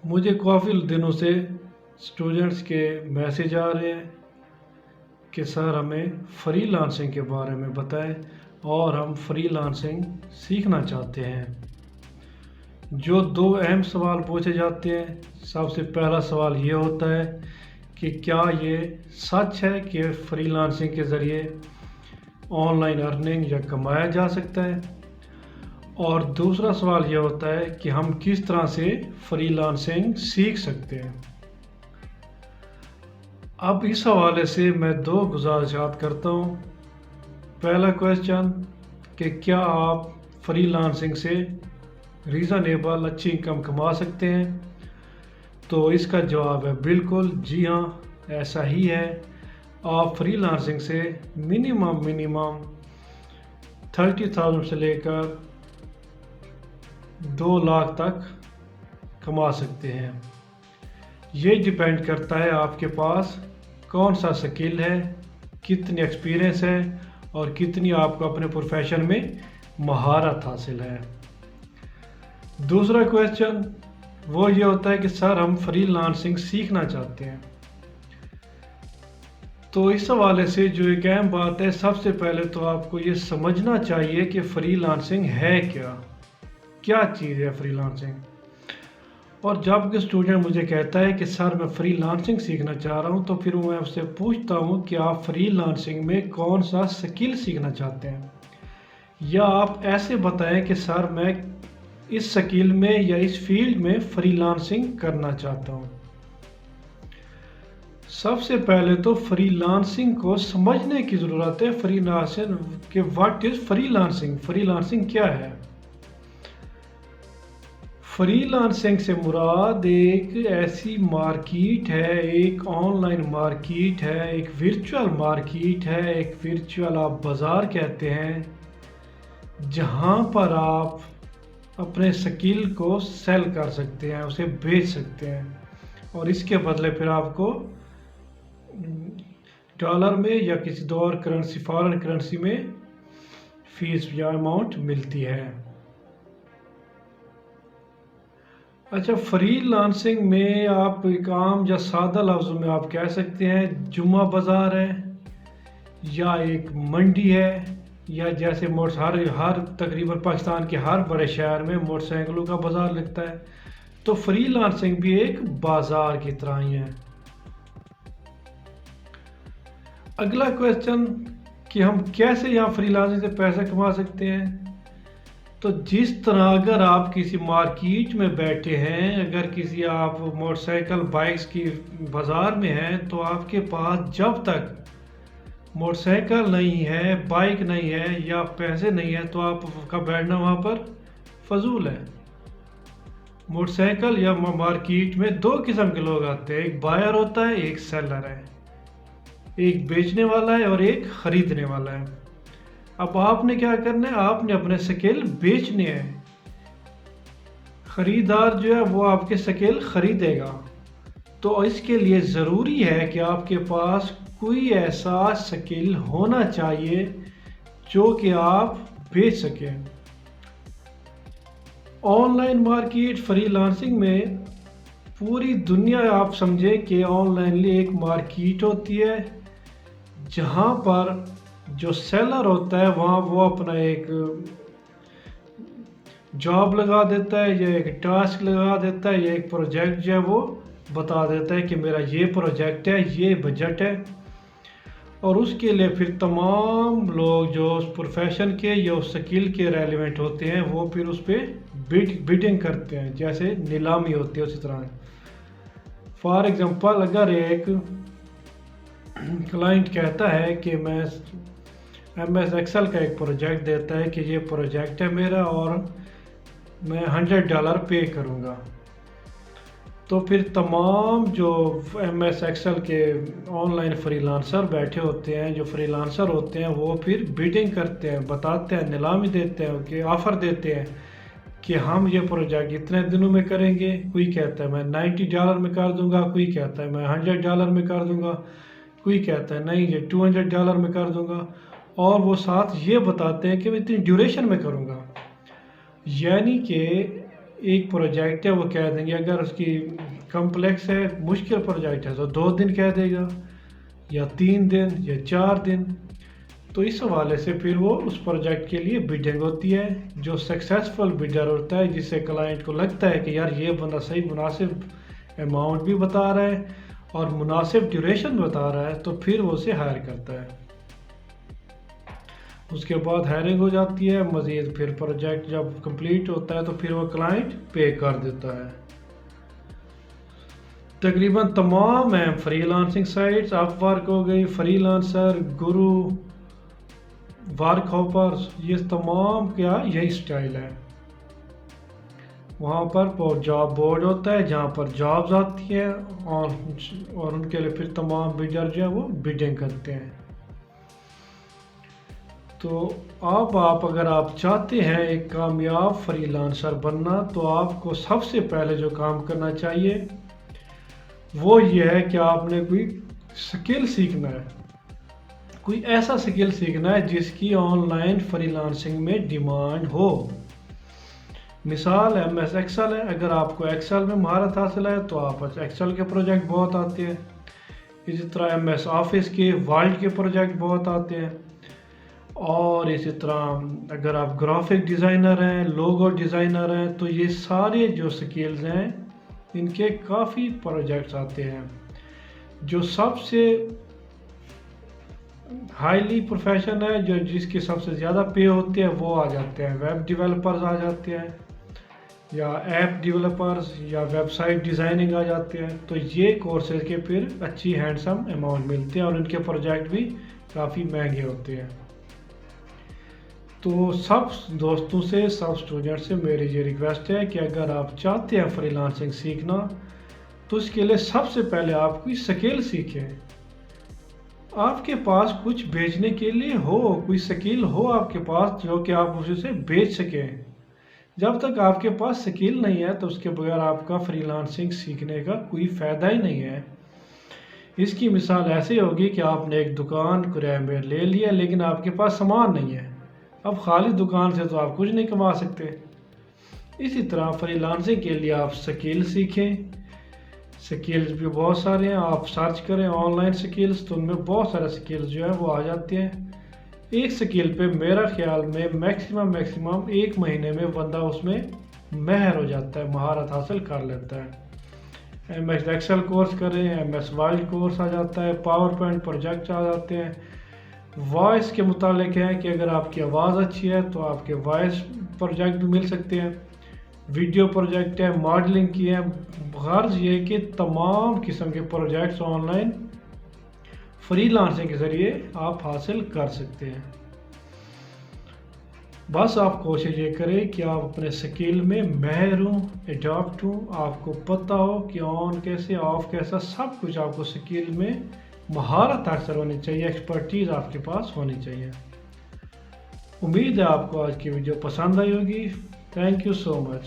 مجھے کافی دنوں سے اسٹوڈنٹس کے میسیج آ رہے ہیں کہ سر ہمیں فری لانسنگ کے بارے میں بتائیں اور ہم فری لانسنگ سیکھنا چاہتے ہیں۔ جو دو اہم سوال پوچھے جاتے ہیں، سب سے پہلا سوال یہ ہوتا ہے کہ کیا یہ سچ ہے کہ فری لانسنگ کے ذریعے آن لائن ارننگ یا کمایا جا سکتا ہے، اور دوسرا سوال یہ ہوتا ہے کہ ہم کس طرح سے فری لانسنگ سیکھ سکتے ہیں۔ اب اس حوالے سے میں دو گزارشات کرتا ہوں۔ پہلا کویسچن کہ کیا آپ فری لانسنگ سے ریزنیبل اچھی انکم کما سکتے ہیں؟ تو اس کا جواب ہے بالکل جی ہاں، ایسا ہی ہے۔ آپ فری لانسنگ سے منیمم 30,000 سے لے کر 2 لاکھ تک کما سکتے ہیں۔ یہ ڈیپینڈ کرتا ہے آپ کے پاس کون سا سکل ہے، کتنی ایکسپیرئنس ہے اور کتنی آپ کو اپنے پروفیشن میں مہارت حاصل ہے۔ دوسرا کویسچن وہ یہ ہوتا ہے کہ سر ہم فری لانسنگ سیکھنا چاہتے ہیں۔ تو اس حوالے سے جو ایک اہم بات ہے، سب سے پہلے تو آپ کو یہ سمجھنا چاہیے کہ فری لانسنگ ہے کیا چیز ہے فری لانسنگ۔ اور جب کہ اسٹوڈنٹ مجھے کہتا ہے کہ سر میں فری لانسنگ سیکھنا چاہ رہا ہوں، تو پھر میں اس سے پوچھتا ہوں کہ آپ فری لانسنگ میں کون سا سکل سیکھنا چاہتے ہیں، یا آپ ایسے بتائیں کہ سر میں اس سکل میں یا اس فیلڈ میں فری لانسنگ کرنا چاہتا ہوں۔ سب سے پہلے تو فری لانسنگ کو سمجھنے کی ضرورت ہے۔ فری لانسنگ کہ what is free lancing, free lancing کیا ہے؟ فری لانسنگ سے مراد ایک ایسی مارکیٹ ہے، ایک آن لائن مارکیٹ ہے، ایک ورچوئل مارکیٹ ہے، ایک ورچوئل آپ بازار کہتے ہیں، جہاں پر آپ اپنے سکل کو سیل کر سکتے ہیں، اسے بیچ سکتے ہیں، اور اس کے بدلے پھر آپ کو ڈالر میں یا کسی اور کرنسی، فارن کرنسی میں فیس یا اماؤنٹ ملتی ہے۔ اچھا، فری لانسنگ میں آپ ایک عام یا سادہ لفظوں میں آپ کہہ سکتے ہیں جمعہ بازار ہے، یا ایک منڈی ہے، یا جیسے ہر تقریباً پاکستان کے ہر بڑے شہر میں موٹر سائیکلوں کا بازار لگتا ہے، تو فری لانسنگ بھی ایک بازار کی طرح ہی ہے۔ اگلا کویسچن کہ ہم کیسے یہاں فری لانسنگ سے پیسہ کما سکتے ہیں؟ تو جس طرح اگر آپ کسی مارکیٹ میں بیٹھے ہیں، اگر کسی آپ موٹر سائیکل بائکس کی بازار میں ہیں، تو آپ کے پاس جب تک موٹر سائیکل نہیں ہے، بائک نہیں ہے یا پیسے نہیں ہیں، تو آپ کا بیٹھنا وہاں پر فضول ہے۔ موٹر سائیکل یا مارکیٹ میں دو قسم کے لوگ آتے ہیں، ایک بائر ہوتا ہے، ایک سیلر ہے، ایک بیچنے والا ہے اور ایک خریدنے والا ہے۔ اب آپ نے کیا کرنا ہے؟ آپ نے اپنے سکل بیچنے ہیں۔ خریدار جو ہے وہ آپ کے سکل خریدے گا، تو اس کے لیے ضروری ہے کہ آپ کے پاس کوئی ایسا سکل ہونا چاہیے جو کہ آپ بیچ سکیں۔ On line market free lancing میں پوری دنیا آپ سمجھیں کہ آن لائن ایک مارکیٹ ہوتی ہے، جہاں پر جو سیلر ہوتا ہے وہاں وہ اپنا ایک جاب لگا دیتا ہے، یا ایک ٹاسک لگا دیتا ہے، یا ایک پروجیکٹ جو ہے وہ بتا دیتا ہے کہ میرا یہ پروجیکٹ ہے، یہ بجٹ ہے، اور اس کے لیے پھر تمام لوگ جو اس پروفیشن کے یا اس سکل کے ریلیونٹ ہوتے ہیں وہ پھر اس پہ بیڈنگ کرتے ہیں، جیسے نیلامی ہوتی ہے اسی طرح۔ فار ایگزامپل، اگر ایک کلائنٹ کہتا ہے کہ میں ایم ایس ایکسل کا ایک پروجیکٹ دیتا ہے کہ یہ پروجیکٹ ہے میرا اور میں $100 پے کروں گا، تو پھر تمام جو ایم ایس ایکسل کے آن لائن فری لانسر بیٹھے ہوتے ہیں، جو فری لانسر ہوتے ہیں، وہ پھر بیڈنگ کرتے ہیں، بتاتے ہیں، نیلامی دیتے ہیں کہ آفر دیتے ہیں کہ ہم یہ پروجیکٹ اتنے دنوں میں کریں گے۔ کوئی کہتا ہے میں $90 میں کر دوں گا، کوئی کہتا ہے میں $100 میں کر دوں گا، کوئی کہتا ہے نہیں یہ $200 میں کر دوں گا، اور وہ ساتھ یہ بتاتے ہیں کہ میں اتنی ڈیوریشن میں کروں گا۔ یعنی کہ ایک پروجیکٹ ہے وہ کہہ دیں گے، اگر اس کی کمپلیکس ہے، مشکل پروجیکٹ ہے تو 2 دن کہہ دے گا، یا 3 دن یا 4 دن. تو اس حوالے سے پھر وہ اس پروجیکٹ کے لیے بڈنگ ہوتی ہے. جو سکسیسفل بڈر ہوتا ہے، جس سے کلائنٹ کو لگتا ہے کہ یار یہ بندہ صحیح مناسب اماؤنٹ بھی بتا رہا ہے اور مناسب ڈیوریشن بتا رہا ہے، تو پھر وہ اسے ہائر کرتا ہے. اس کے بعد ہائرنگ ہو جاتی ہے. مزید پھر پروجیکٹ جب کمپلیٹ ہوتا ہے تو پھر وہ کلائنٹ پے کر دیتا ہے. تقریباً تمام ہیں فری لانسنگ سائٹس، اپ ورک ہو گئی، فری لانسر، گرو، ورک ہاپرز، یہ تمام کیا یہی سٹائل ہے. وہاں پر جاب بورڈ ہوتا ہے جہاں پر جابز آتی ہیں، اور ان کے لیے پھر تمام بڈر جو ہے وہ بڈنگ کرتے ہیں. تو آپ اگر آپ چاہتے ہیں ایک کامیاب فری لانسر بننا، تو آپ کو سب سے پہلے جو کام کرنا چاہیے وہ یہ ہے کہ آپ نے کوئی سکل سیکھنا ہے. کوئی ایسا سکل سیکھنا ہے جس کی آن لائن فری لانسنگ میں ڈیمانڈ ہو. مثال ایم ایس ایکسل ہے، اگر آپ کو ایکسل میں مہارت حاصل ہے تو آپ ایکسل کے پروجیکٹ بہت آتے ہیں. اسی طرح ایم ایس آفس کے، ورڈ کے پروجیکٹ بہت آتے ہیں. اور اسی طرح اگر آپ گرافک ڈیزائنر ہیں، لوگو ڈیزائنر ہیں، تو یہ سارے جو سکلز ہیں ان کے کافی پروجیکٹس آتے ہیں. جو سب سے ہائیلی پروفیشن ہے، جس کے سب سے زیادہ پے ہوتے ہیں، وہ آ جاتے ہیں ویب ڈیولپرز آ جاتے ہیں، یا ایپ ڈیولپرز، یا ویب سائٹ ڈیزائننگ آ جاتے ہیں. تو یہ کورسز کے پھر اچھی ہینڈسم اماؤنٹ ملتے ہیں، اور ان کے پروجیکٹ بھی کافی مہنگے ہوتے ہیں. تو سب دوستوں سے، سب اسٹوڈنٹ سے میری یہ ریکویسٹ ہے کہ اگر آپ چاہتے ہیں فری لانسنگ سیکھنا، تو اس کے لیے سب سے پہلے آپ کوئی سکل سیکھیں. آپ کے پاس کچھ بیچنے کے لیے ہو، کوئی سکل ہو آپ کے پاس جو کہ آپ اسے بیچ سکیں. جب تک آپ کے پاس سکل نہیں ہے تو اس کے بغیر آپ کا فری لانسنگ سیکھنے کا کوئی فائدہ ہی نہیں ہے. اس کی مثال ایسے ہوگی کہ آپ نے ایک دکان کرائے میں لے لیا، لیکن آپ کے پاس سامان نہیں ہے. اب خالی دکان سے تو آپ کچھ نہیں کما سکتے. اسی طرح فری لانسنگ کے لیے آپ سکل سیکھیں. سکلز بھی بہت سارے ہیں، آپ سرچ کریں آن لائن سکلز، تو ان میں بہت سارے سکلز جو ہیں وہ آ جاتے ہیں. ایک سکل پہ میرا خیال میں میکسیمم 1 مہینے میں بندہ اس میں ماہر ہو جاتا ہے، مہارت حاصل کر لیتا ہے. ایم ایس ایکسل کورس کریں، ایم ایس ورڈ کورس آ جاتا ہے، پاور پوائنٹ پروجیکٹ آ جاتے ہیں. وائس کے متعلق ہے کہ اگر آپ کی آواز اچھی ہے تو آپ کے وائس پروجیکٹ بھی مل سکتے ہیں. ویڈیو پروجیکٹ ہے، ماڈلنگ کی ہے. غرض یہ کہ تمام قسم کے projects on line free lancing کے ذریعے آپ حاصل کر سکتے ہیں. بس آپ کوشش یہ کریں کہ آپ اپنے سکل میں ماہر ہوں، ایڈاپٹ ہوں، آپ کو پتہ ہو کہ آن کیسے، آف کیسا، سب کچھ آپ کو سکل میں مہارت حاصل ہونی چاہیے، ایکسپرٹیز آپ کے پاس ہونی چاہیے. امید ہے آپ کو آج کی ویڈیو پسند آئی ہوگی. Thank you so much.